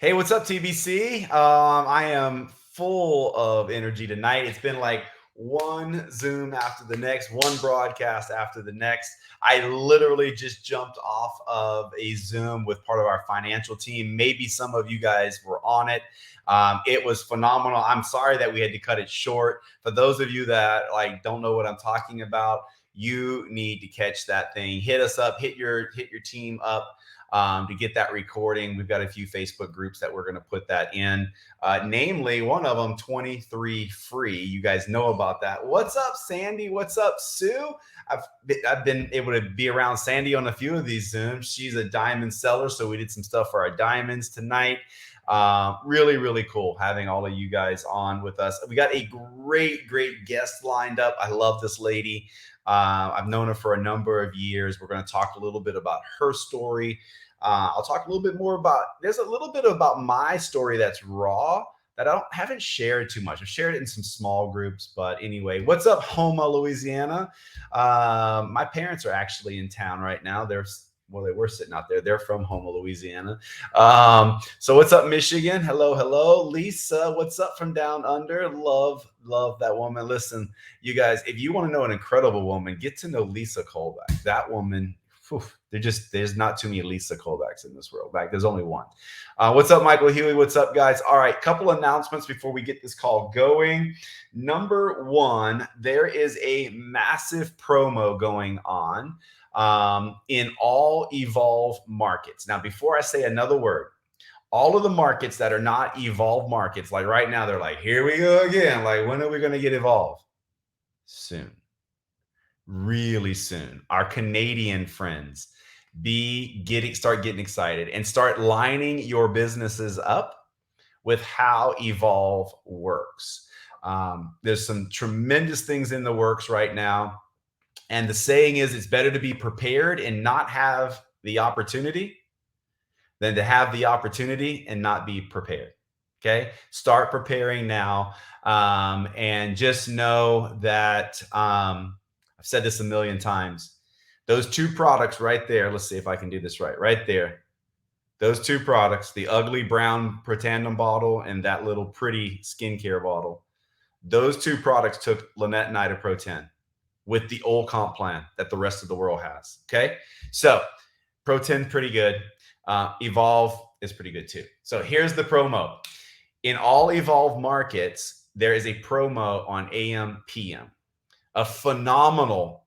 Hey, what's up, TBC? I am full of energy tonight. It's been like one Zoom after the next, one broadcast after the next. I literally just jumped off of a Zoom with part of our financial team. Maybe some of you guys were on it. It was phenomenal. I'm sorry that we had to cut it short. For those of you that don't know what I'm talking about, you need to catch that thing. Hit us up. Hit your team up to get that recording. We've got a few Facebook groups that we're going to put that in, namely one of them, 23 Free. You guys know about that. What's up, Sandy? What's up, Sue? I've been able to be around Sandy on a few of these Zooms. She's a diamond seller, so we did some stuff for our diamonds tonight. Really, really cool having all of you guys on with us. We got a great guest lined up. I love this lady. I've known her for a number of years. We're going to talk a little bit about her story. I'll talk a little bit more about, there's a little bit about my story that's raw that haven't shared too much. I've shared it in some small groups, but anyway, what's up, Houma, Louisiana? My parents are actually in town right now. They were sitting out there. They're from Houma, Louisiana. So what's up, Michigan? Hello. Lisa, what's up from down under? Love that woman. Listen, you guys, if you want to know an incredible woman, get to know Lisa Kolbeck. That woman, there's not too many Lisa Kolbecks in this world. Like, there's only one. What's up, Michael Huey? What's up, guys? All right, couple announcements before we get this call going. Number one, there is a massive promo going on in all Evolve markets. Now, before I say another word, all of the markets that are not Evolve markets, like right now, they're like, here we go again. Like, when are we going to get Evolve? Soon. Really soon. Our Canadian friends, start getting excited and start lining your businesses up with how Evolve works. There's some tremendous things in the works right now. And the saying is, it's better to be prepared and not have the opportunity than to have the opportunity and not be prepared. Okay. Start preparing now. And just know that I've said this a million times. Those two products right there. Let's see if I can do this right there. Those two products, the ugly brown Protandim bottle and that little pretty skincare bottle, those two products took Lynette and I to Pro 10 with the old comp plan that the rest of the world has. Okay. So Pro 10 pretty good. Evolve is pretty good too. So here's the promo. In all Evolve markets, there is a promo on AM PM. A phenomenal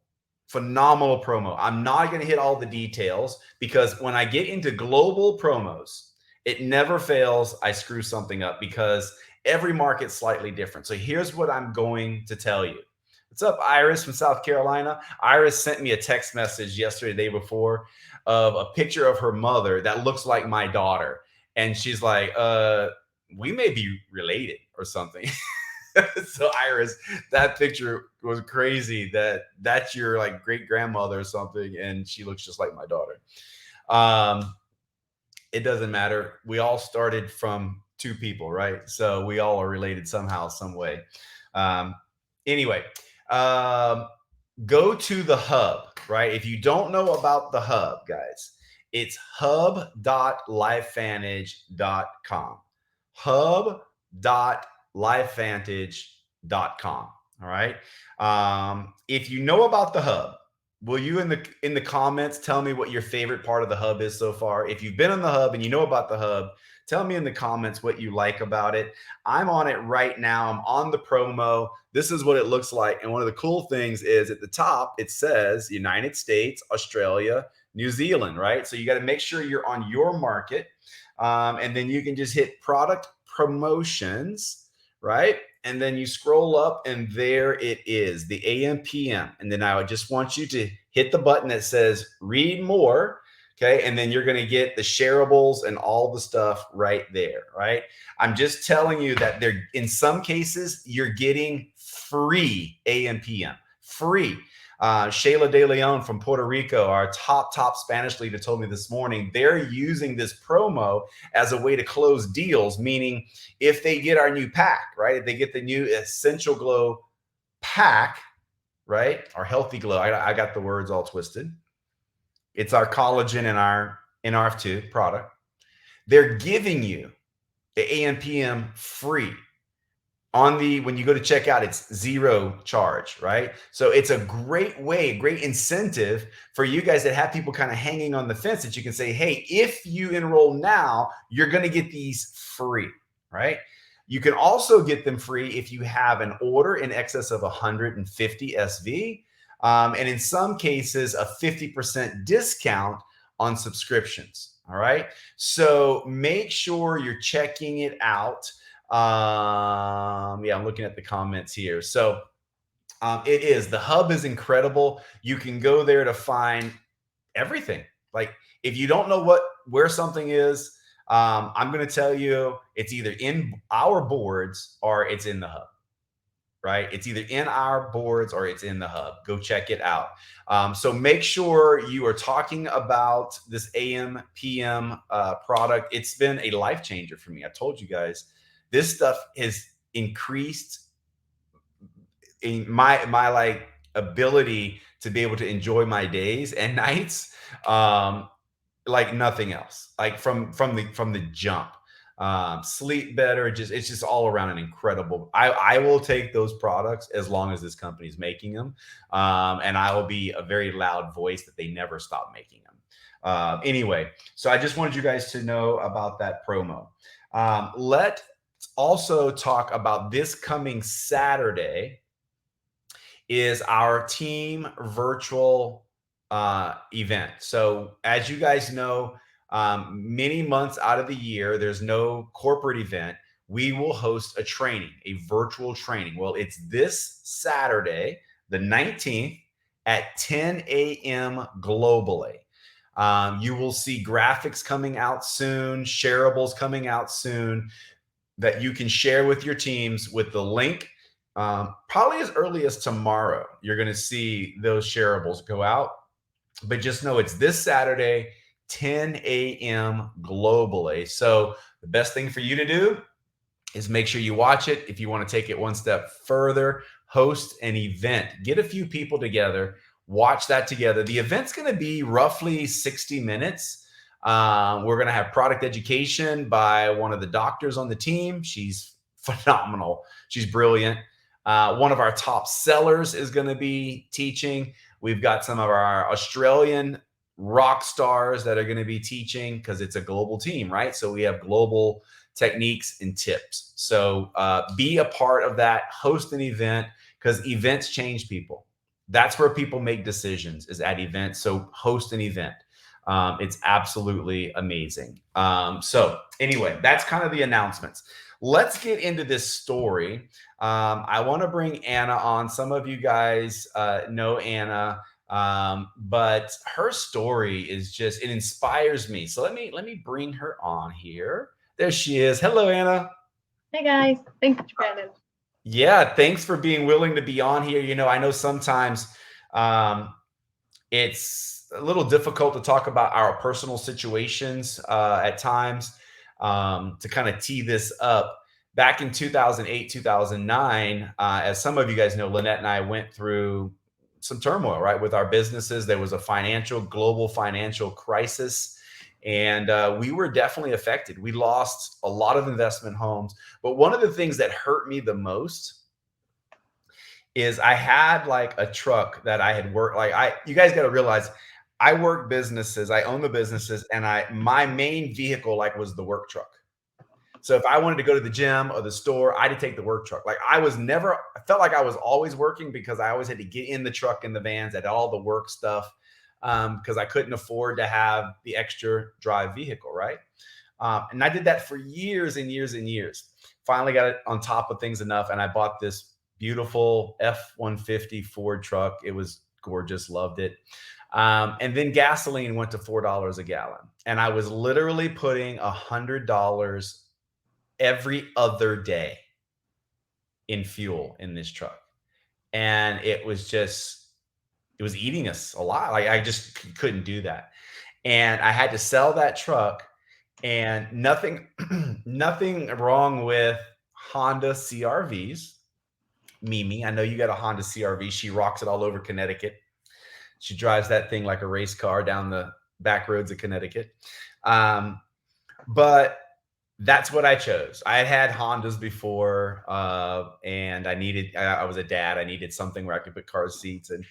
promo. I'm not going to hit all the details because when I get into global promos, it never fails. I screw something up because every market's slightly different. So here's what I'm going to tell you. What's up, Iris from South Carolina? Iris sent me a text message yesterday, the day before, of a picture of her mother that looks like my daughter. And she's like, we may be related or something. So Iris, that picture was crazy. That's your like great grandmother or something, and she looks just like my daughter. It doesn't matter. We all started from two people, right? So we all are related somehow, some way. Anyway, go to the hub, right? If you don't know about the hub, guys, it's hub.lifevantage.com. Hub.lifevantage.com. All right. If you know about the hub, will you in the comments tell me what your favorite part of the hub is so far? If you've been on the hub and you know about the hub, tell me in the comments what you like about it. I'm on it right now. I'm on the promo. This is what it looks like. And one of the cool things is at the top, it says United States, Australia, New Zealand, right? So you got to make sure you're on your market. And then you can just hit product promotions, right? And then you scroll up and there it is, the AM PM. And then I just want you to hit the button that says read more. Okay. And then you're going to get the shareables and all the stuff right there. Right. I'm just telling you that in some cases, you're getting free AM PM, free. Shayla De Leon from Puerto Rico, our top Spanish leader, told me this morning they're using this promo as a way to close deals, meaning if they get our new pack, right? If they get the new Essential Glow pack, right? Our Healthy Glow. I got the words all twisted. It's our collagen and our NRF2 product. They're giving you the AM PM free. When you go to checkout, it's zero charge, right? So it's a great way, great incentive for you guys that have people kind of hanging on the fence, that you can say, hey, if you enroll now, you're going to get these free, right? You can also get them free if you have an order in excess of 150 SV. And in some cases, a 50% discount on subscriptions. All right. So make sure you're checking it out. Yeah, I'm looking at the comments here. So the hub is incredible. You can go there to find everything. Like, if you don't know where something is, I'm going to tell you, it's either in our boards or it's in the hub. Right? It's either in our boards or it's in the hub. Go check it out. So make sure you are talking about this AM PM product. It's been a life changer for me. I told you guys, this stuff has increased in my like ability to be able to enjoy my days and nights like nothing else. Like from the jump. Sleep better. It's just all around an incredible. I will take those products as long as this company is making them, and I will be a very loud voice that they never stop making them. Anyway, so I just wanted you guys to know about that promo. Let's also talk about this coming Saturday is our team virtual event. So as you guys know, many months out of the year, there's no corporate event. We will host a training, a virtual training. Well, it's this Saturday, the 19th at 10 a.m. globally. You will see graphics coming out soon, shareables coming out soon that you can share with your teams with the link. Probably as early as tomorrow, you're going to see those shareables go out. But just know it's this Saturday, 10 a.m. globally. So the best thing for you to do is make sure you watch it. If you want to take it one step further, host an event. Get a few people together, watch that together. The event's going to be roughly 60 minutes. We're going to have product education by one of the doctors on the team. She's phenomenal. She's brilliant. One of our top sellers is going to be teaching. We've got some of our Australian rock stars that are going to be teaching, because it's a global team, right? So we have global techniques and tips. So be a part of that, host an event, because events change people. That's where people make decisions, is at events. So host an event. It's absolutely amazing. So anyway, that's kind of the announcements. Let's get into this story. I want to bring Anna on. Some of you guys know Anna, but her story is just, it inspires me. So let me bring her on here. There she is. Hello, Anna. Hey guys, thanks, Brandon. Yeah, thanks for being willing to be on here. You know, I know sometimes it's a little difficult to talk about our personal situations at times, to kind of tee this up. Back in 2008, 2009, as some of you guys know, Lynette and I went through some turmoil, right, with our businesses. There was a global financial crisis, and we were definitely affected. We lost a lot of investment homes. But one of the things that hurt me the most is I had like a truck that I had worked, you guys got to realize, I work businesses, I own the businesses, and my main vehicle was the work truck. So if I wanted to go to the gym or the store, I had to take the work truck. I felt like I was always working, because I always had to get in the truck and the vans at all the work stuff, because I couldn't afford to have the extra drive vehicle, right? And I did that for years and years and years. Finally got it on top of things enough, and I bought this beautiful F-150 Ford truck. It was gorgeous, loved it. And then gasoline went to $4 a gallon, and I was literally putting $100 every other day in fuel in this truck. And it was eating us a lot. I just couldn't do that. And I had to sell that truck, and nothing wrong with Honda CRVs. Mimi, I know you got a Honda CRV. She rocks it all over Connecticut. She drives that thing like a race car down the back roads of Connecticut. But That's what I chose. I had Hondas before, and I was a dad. I needed something where I could put car seats, and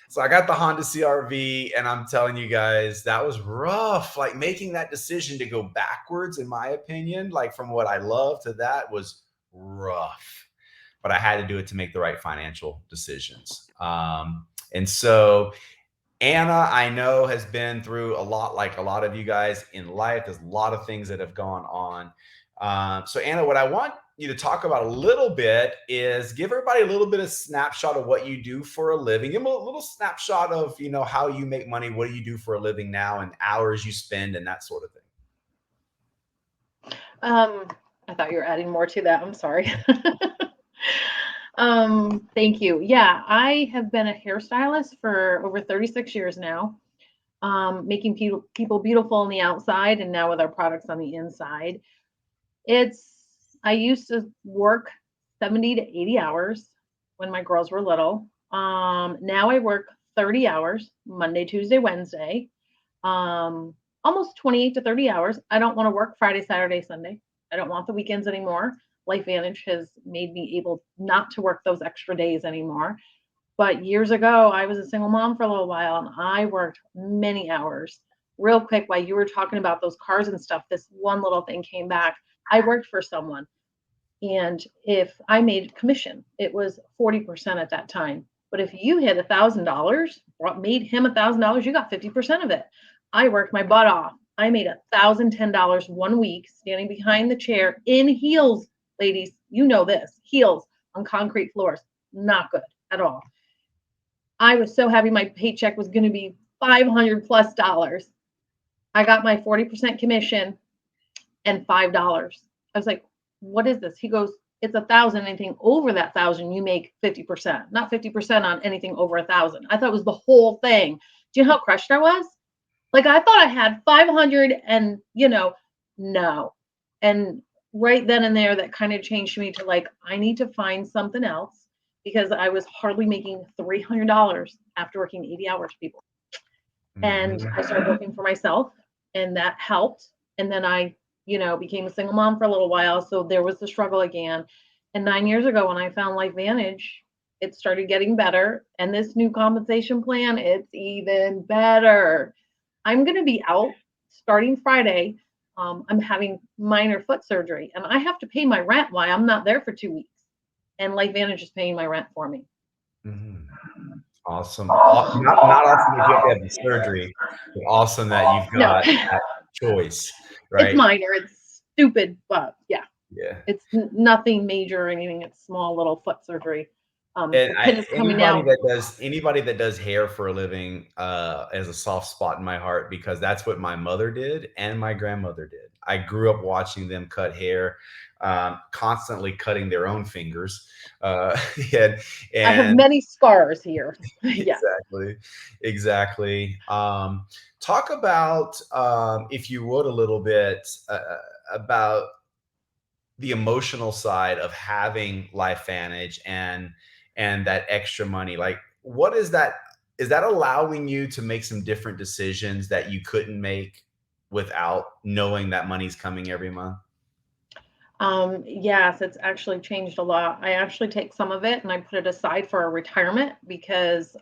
so I got the Honda CRV. And I'm telling you guys, that was rough. Like making that decision to go backwards, in my opinion, like from what I love to that was rough. But I had to do it to make the right financial decisions. And so Anna, I know, has been through a lot, like a lot of you guys in life. There's a lot of things that have gone on. So, Anna, what I want you to talk about a little bit is give everybody a little bit of snapshot of what you do for a living. Give them a little snapshot of, how you make money, what do you do for a living now, and hours you spend, and that sort of thing. I thought you were adding more to that. I'm sorry. Thank you. Yeah, I have been a hairstylist for over 36 years now, making people beautiful on the outside and now with our products on the inside. I used to work 70 to 80 hours when my girls were little. Now I work 30 hours, Monday, Tuesday, Wednesday. Almost 28 to 30 hours. I don't want to work Friday, Saturday, Sunday. I don't want the weekends anymore. LifeVantage has made me able not to work those extra days anymore. But years ago, I was a single mom for a little while and I worked many hours. Real quick, while you were talking about those cars and stuff, this one little thing came back. I worked for someone, and if I made commission, it was 40% at that time. But if you hit $1,000, made him $1,000, you got 50% of it. I worked my butt off. I made $1,010 one week standing behind the chair in heels, ladies. You know this, heels on concrete floors. Not good at all. I was so happy my paycheck was going to be $500+. I got my 40% commission and $5. I was like, what is this? He goes, it's 1,000. Anything over that 1,000, you make 50%, not 50% on anything over 1,000. I thought it was the whole thing. Do you know how crushed I was? Like, I thought I had 500 and, no. And right then and there, that kind of changed me to like, I need to find something else because I was hardly making $300 after working 80 hours, people. And I started working for myself, and that helped. And then I, became a single mom for a little while. So there was the struggle again. And 9 years ago, when I found LifeVantage, it started getting better. And this new compensation plan, it's even better. I'm going to be out starting Friday. I'm having minor foot surgery, and I have to pay my rent while I'm not there for 2 weeks. And LifeVantage is paying my rent for me. Mm-hmm. Awesome. Not awesome that you have to have the surgery, but awesome that you've got that choice, right? It's minor. It's stupid, but yeah. Yeah. It's nothing major or anything. It's small little foot surgery. Anybody that does hair for a living has a soft spot in my heart because that's what my mother did and my grandmother did. I grew up watching them cut hair, constantly cutting their own fingers. And I have many scars here. Yeah. Exactly. Talk about, if you would, a little bit about the emotional side of having LifeVantage and that extra money. Like, what is that? Is that allowing you to make some different decisions that you couldn't make without knowing that money's coming every month? Yes, it's actually changed a lot. I actually take some of it and I put it aside for a retirement because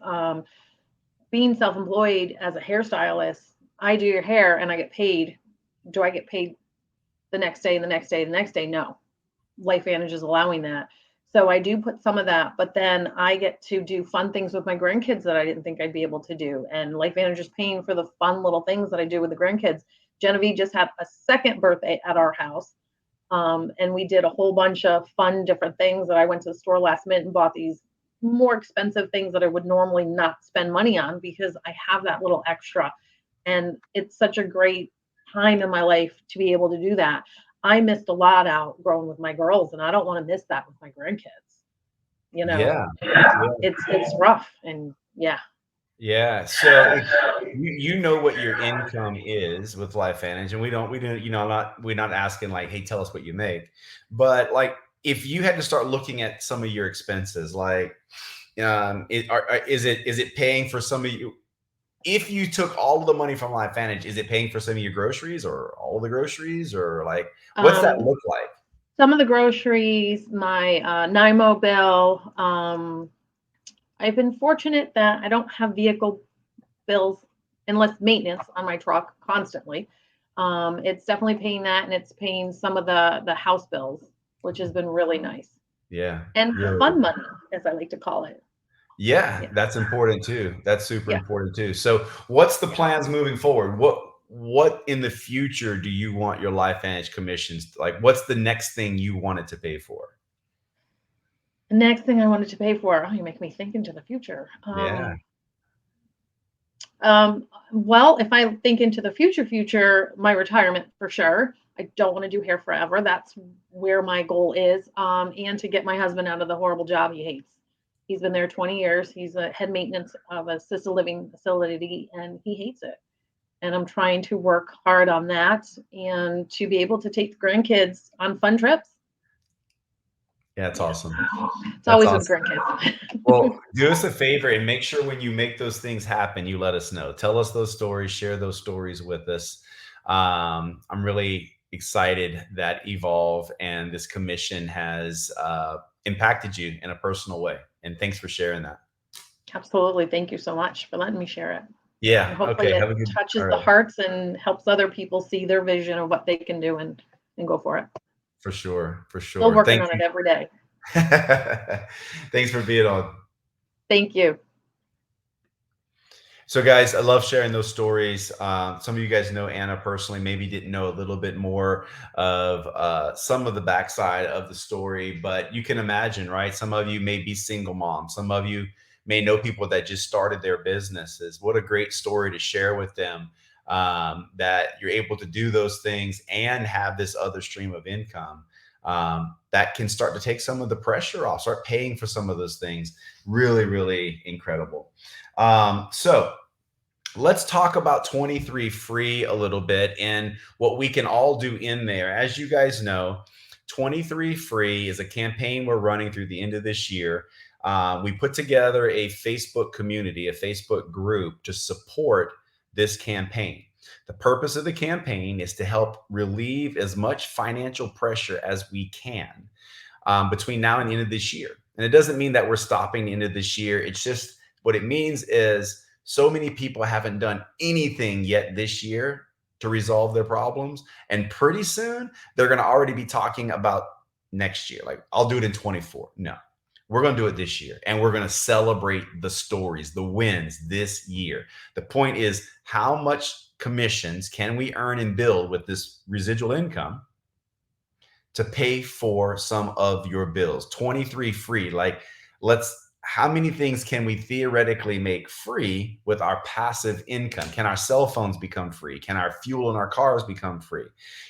being self-employed as a hairstylist, I do your hair and I get paid. Do I get paid the next day, the next day, the next day? No. LifeVantage is allowing that. So I do put some of that, but then I get to do fun things with my grandkids that I didn't think I'd be able to do. And LifeVantage is paying for the fun little things that I do with the grandkids. Genevieve just had a second birthday at our house. And we did a whole bunch of fun different things that I went to the store last minute and bought these more expensive things that I would normally not spend money on because I have that little extra. And it's such a great time in my life to be able to do that. I missed a lot out growing with my girls, and I don't want to miss that with my grandkids. Yeah. It's rough, and yeah. Yeah. So you know what your income is with LifeVantage, and we don't, we're not asking like, hey, tell us what you make. But like, if you had to start looking at some of your expenses, like, is it paying for some of you? if you took all of the money from LifeVantage, is it paying for some of your groceries or all of the groceries, or like, what's that look like? Some of the groceries, my NIMO bill. I've been fortunate that I don't have vehicle bills unless maintenance on my truck constantly. It's definitely paying that, and it's paying some of the house bills, which has been really nice. Yeah. And Really. fun money, as I like to call it. Yeah, that's important too. That's super Yeah. important too. So what's the plans moving forward? What in the future do you want your LifeVantage commissions, like what's the next thing you wanted to pay for? The next thing I wanted to pay for, oh, you make me think into the future. Yeah. Well, if I think into the future, my retirement for sure. I don't want to do hair forever. That's where my goal is. And to get my husband out of the horrible job he hates. He's been there 20 years. He's a head maintenance of a assisted living facility, and he hates it. And I'm trying to work hard on that and to be able to take the grandkids on fun trips. Yeah, that's awesome. It's That's always awesome. with grandkids. Well, do us a favor and make sure when you make those things happen, you let us know. Tell us those stories, share those stories with us. I'm really excited that Evolve and this commission has impacted you in a personal way. And thanks for sharing that. Absolutely. Thank you so much for letting me share it. Yeah. And hopefully Okay. it Have a good. touches All the right. hearts and helps other people see their vision of what they can do and go for it. For sure. For Still sure. working Thank on you. it every day. Thanks for being on. Thank you. So guys, I love sharing those stories. Some of you guys know Anna personally, maybe didn't know a little bit more of some of the backside of the story, but you can imagine, right? Some of you may be single moms. Some of you may know people that just started their businesses. What a great story to share with them, that you're able to do those things and have this other stream of income. That can start to take some of the pressure off, start paying for some of those things. Really, really incredible. So let's talk about 23 Free a little bit and what we can all do in there. As you guys know, 23 Free is a campaign we're running through the end of this year. We put together a Facebook community, a Facebook group to support this campaign. The purpose of the campaign is to help relieve as much financial pressure as we can between now and the end of this year. And it doesn't mean that we're stopping the end of this year. It's just what it means is so many people haven't done anything yet this year to resolve their problems. And pretty soon they're going to already be talking about next year. Like, I'll do it in 24. No, we're going to do it this year. And we're going to celebrate the stories, the wins this year. The point is, how much commissions can we earn and build with this residual income to pay for some of your bills? 23 Free. Like, how many things can we theoretically make free with our passive income? Can our cell phones become free? Can our fuel in our cars become free?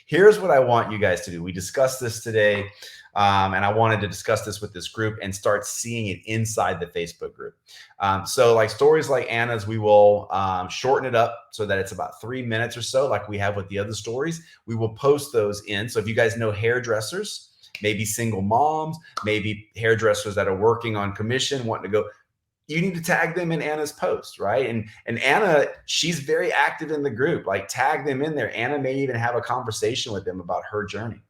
Here's what I want you guys to do. We discussed this today, and I wanted to discuss this with this group and start seeing it inside the Facebook group. So like stories like Anna's, we will shorten it up so that it's about 3 minutes or so, like we have with the other stories. We will post those in. So if you guys know hairdressers, maybe single moms, maybe hairdressers that are working on commission, wanting to go, you need to tag them in Anna's post, right? And Anna, she's very active in the group. Like, tag them in there. Anna may even have a conversation with them about her journey.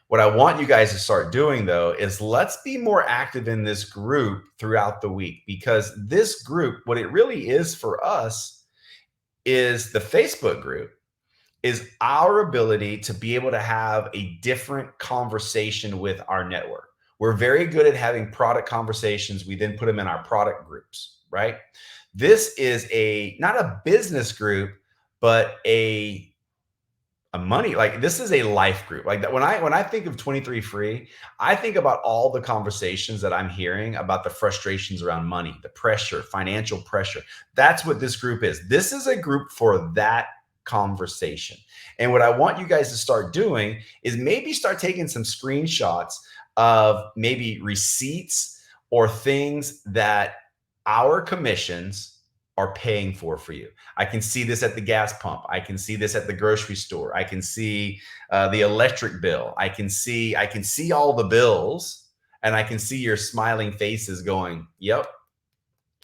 What I want you guys to start doing, though, is let's be more active in this group throughout the week, because this group, what it really is for us, is the Facebook group is our ability to be able to have a different conversation with our network. We're very good at having product conversations. We then put them in our product groups, right? This is not a business group, but a money, like, this is a life group. Like that, when I think of 23 Free, I think about all the conversations that I'm hearing about the frustrations around money, the pressure, financial pressure. That's what this group is. This is a group for that conversation. And what I want you guys to start doing is maybe start taking some screenshots of maybe receipts or things that our commissions are paying for you. I can see this at the gas pump. I can see this at the grocery store. I can see the electric bill. I can see all the bills, and I can see your smiling faces going, yep,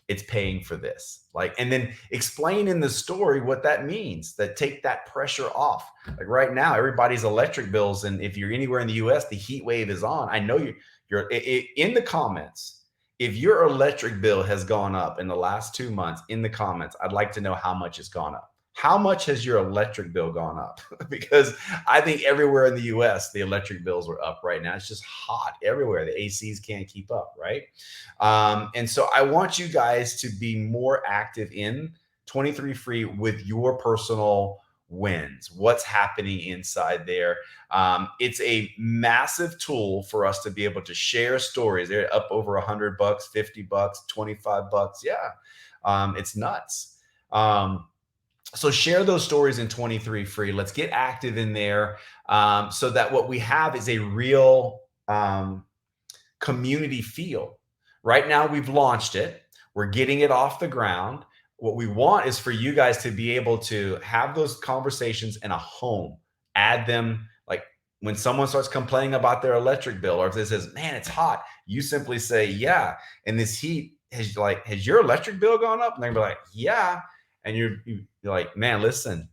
it's paying for this. Like, and then explain in the story what that means, that take that pressure off. Like right now, everybody's electric bills. And if you're anywhere in the US, the heat wave is on. I know you're in the comments. If your electric bill has gone up in the last 2 months, in the comments, I'd like to know how much it's gone up. How much has your electric bill gone up? Because I think everywhere in the US, the electric bills are up right now. It's just hot everywhere. The ACs can't keep up, right? And so I want you guys to be more active in 23 Free with your personal wins, what's happening inside there. It's a massive tool for us to be able to share stories. They're up over $100, $50, $25. Yeah. It's nuts. So share those stories in 23 Free. Let's get active in there, so that what we have is a real community feel. Right now, we've launched it. We're getting it off the ground. What we want is for you guys to be able to have those conversations in a home. Add them, like when someone starts complaining about their electric bill, or if it says, man, it's hot, you simply say, yeah. And this heat has your electric bill gone up? And they're like, yeah. And you're like, man, listen,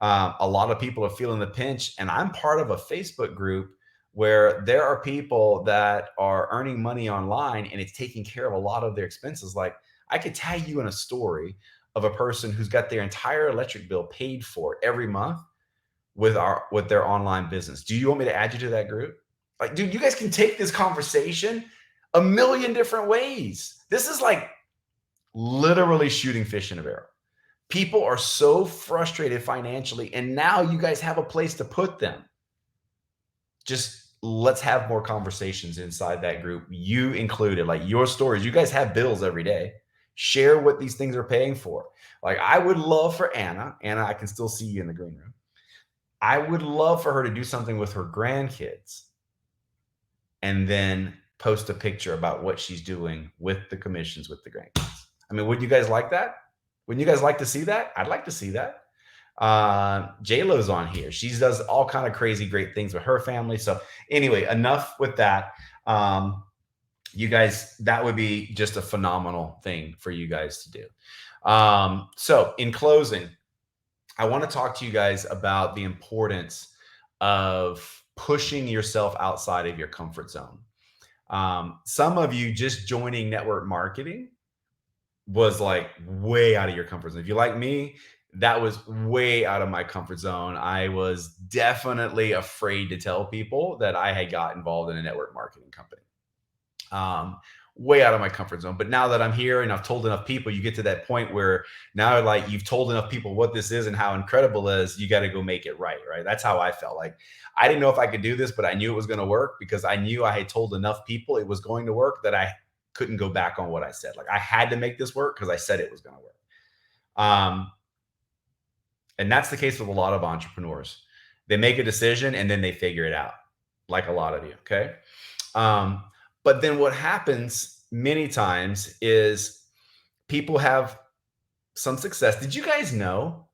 a lot of people are feeling the pinch. And I'm part of a Facebook group where there are people that are earning money online, and it's taking care of a lot of their expenses. Like, I could tag you in a story of a person who's got their entire electric bill paid for every month with their online business. Do you want me to add you to that group? Like, dude, you guys can take this conversation a million different ways. This is like literally shooting fish in a barrel. People are so frustrated financially, and now you guys have a place to put them. Just let's have more conversations inside that group, you included, like your stories. You guys have bills every day. Share what these things are paying for. Like, I would love for Anna, I can still see you in the green room. I would love for her to do something with her grandkids and then post a picture about what she's doing with the commissions with the grandkids. I mean, would you guys like that? Wouldn't you guys like to see that? I'd like to see that. J-Lo's on here. She does all kind of crazy, great things with her family. So anyway, enough with that. You guys, that would be just a phenomenal thing for you guys to do. So in closing, I want to talk to you guys about the importance of pushing yourself outside of your comfort zone. Some of you just joining network marketing was like way out of your comfort zone. If you're like me, that was way out of my comfort zone. I was definitely afraid to tell people that I had got involved in a network marketing company. Way out of my comfort zone. But now that I'm here and I've told enough people, you get to that point where now, like, you've told enough people what this is and how incredible it is, you got to go make it right. That's how I felt. Like, I didn't know if I could do this, but I knew it was going to work because I knew I had told enough people it was going to work that I couldn't go back on what I said. Like, I had to make this work because I said it was going to work. And that's the case with a lot of entrepreneurs. They make a decision and then they figure it out, like a lot of you. Okay. But then what happens many times is people have some success. Did you guys know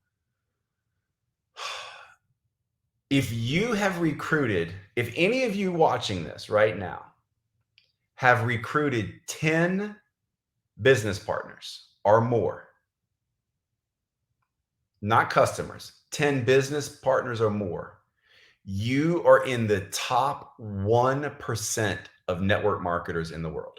if you have recruited, if any of you watching this right now have recruited 10 business partners or more, not customers, 10 business partners or more, you are in the top 1% of network marketers in the world.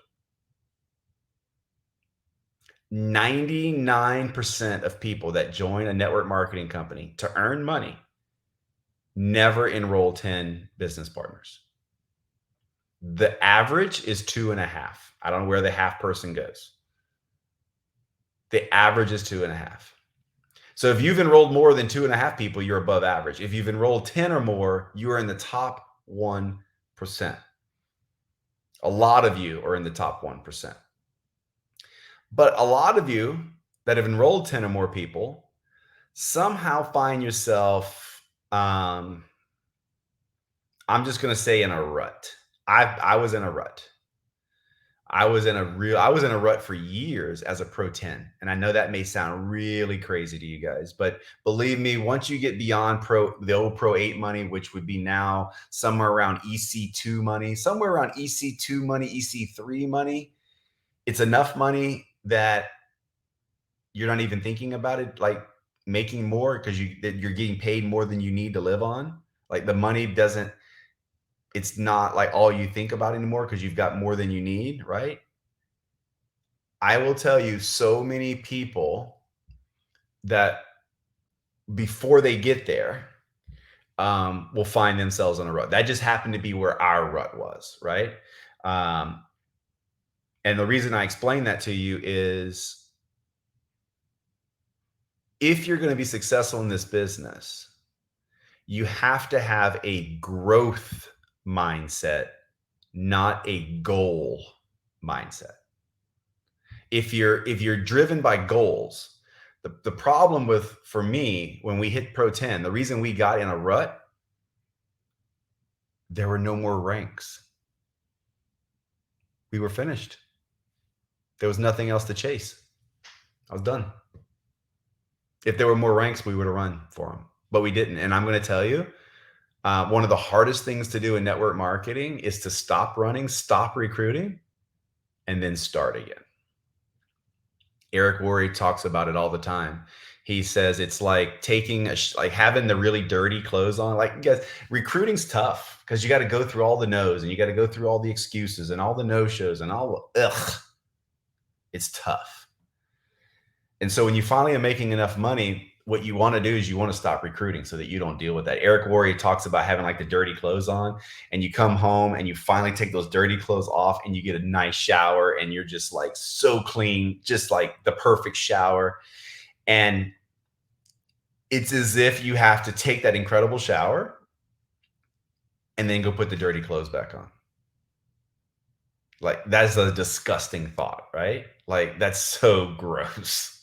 99% of people that join a network marketing company to earn money never enroll 10 business partners. The average is 2.5. I don't know where the half person goes. The average is 2.5. So if you've enrolled more than 2.5 people, you're above average. If you've enrolled 10 or more, you are in the top 1%. A lot of you are in the top 1%. But a lot of you that have enrolled 10 or more people somehow find yourself, I'm just going to say, in a rut. I was in a rut. I was in a rut for years as a Pro 10. And I know that may sound really crazy to you guys, but believe me, once you get beyond the old Pro 8 money, which would be now somewhere around EC2 money, EC3 money, it's enough money that you're not even thinking about it, like making more because you're getting paid more than you need to live on. Like the money doesn't, it's not like all you think about anymore because you've got more than you need, right? I will tell you so many people that before they get there, will find themselves in a rut. That just happened to be where our rut was, right? Um, and the reason I explain that to you is if you're going to be successful in this business, you have to have a growth mindset, not a goal mindset. If you're driven by goals, the problem with, for me, when we hit Pro 10, the reason we got in a rut, there were no more ranks. We were finished. There was nothing else to chase. I was done. If there were more ranks, we would have run for them, but we didn't. And I'm going to tell you, one of the hardest things to do in network marketing is to stop running, stop recruiting, and then start again. Eric Worre talks about it all the time. He says it's like taking like having the really dirty clothes on. Like, guys, recruiting's tough because you got to go through all the no's and you got to go through all the excuses and all the no-shows and all the ugh. It's tough. And so when you finally are making enough money, what you want to do is you want to stop recruiting so that you don't deal with that. Eric Worre talks about having like the dirty clothes on, and you come home and you finally take those dirty clothes off and you get a nice shower and you're just like so clean, just like the perfect shower. And it's as if you have to take that incredible shower and then go put the dirty clothes back on. Like, that's a disgusting thought, right? Like, that's so gross.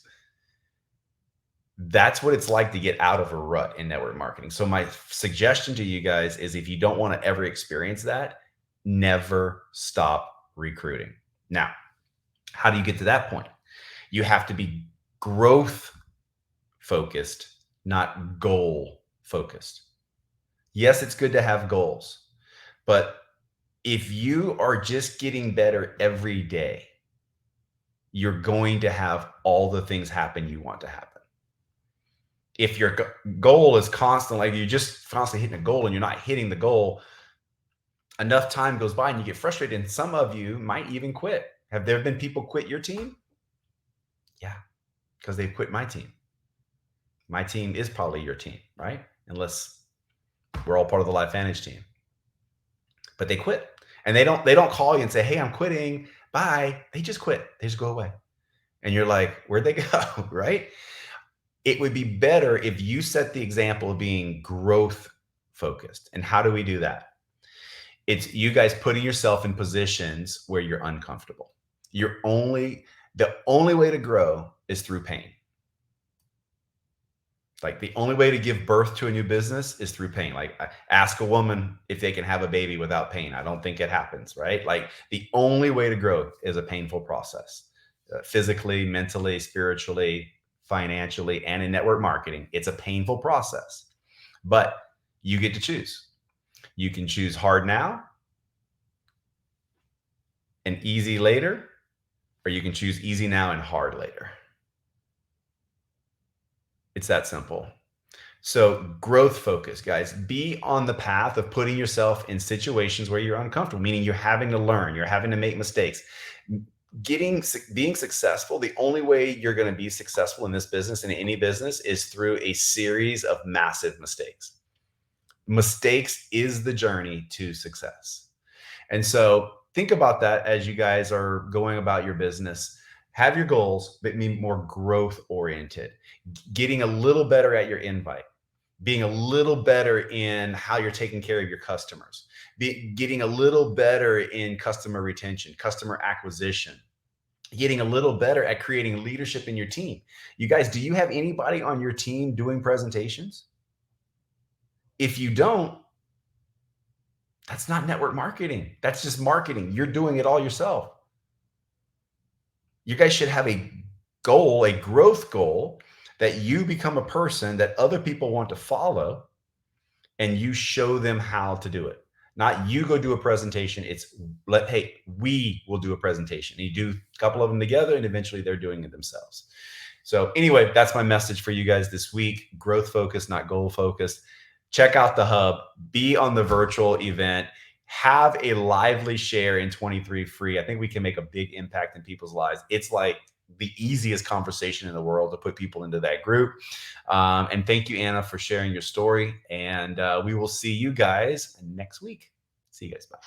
That's what it's like to get out of a rut in network marketing. So my suggestion to you guys is, if you don't want to ever experience that, never stop recruiting. Now, how do you get to that point? You have to be growth focused, not goal focused. Yes, it's good to have goals, but if you are just getting better every day, you're going to have all the things happen you want to happen. If your goal is constant, like you're just constantly hitting a goal and you're not hitting the goal, enough time goes by and you get frustrated. And some of you might even quit. Have there been people quit your team? Yeah, because they've quit my team. My team is probably your team, right? Unless we're all part of the LifeVantage team. But they quit. And they don't call you and say, hey, I'm quitting. Bye. They just quit. They just go away. And you're like, where'd they go? Right? It would be better if you set the example of being growth focused. And how do we do that? It's you guys putting yourself in positions where you're uncomfortable. The only way to grow is through pain. Like, the only way to give birth to a new business is through pain. Like, ask a woman if they can have a baby without pain. I don't think it happens, right? Like, the only way to grow is a painful process, physically, mentally, spiritually, financially, and in network marketing. It's a painful process, but you get to choose. You can choose hard now and easy later, or you can choose easy now and hard later. It's that simple. So growth focus, guys. Be on the path of putting yourself in situations where you're uncomfortable, meaning you're having to learn, you're having to make mistakes. Being successful, the only way you're going to be successful in this business, in any business, is through a series of massive mistakes. Mistakes is the journey to success. And so think about that as you guys are going about your business. Have your goals, but be more growth oriented, getting a little better at your invite, being a little better in how you're taking care of your customers, getting a little better in customer retention, customer acquisition, getting a little better at creating leadership in your team. You guys, do you have anybody on your team doing presentations? If you don't, that's not network marketing. That's just marketing. You're doing it all yourself. You guys should have a goal, a growth goal, that you become a person that other people want to follow, and you show them how to do it. Not you go do a presentation. It's hey, we will do a presentation. And you do a couple of them together, and eventually they're doing it themselves. So anyway, that's my message for you guys this week. Growth focused, not goal focused. Check out the hub, be on the virtual event, have a lively share in 23 free. I think we can make a big impact in people's lives. It's like the easiest conversation in the world to put people into that group. And thank you, Anna, for sharing your story. And we will see you guys next week. See you guys. Bye.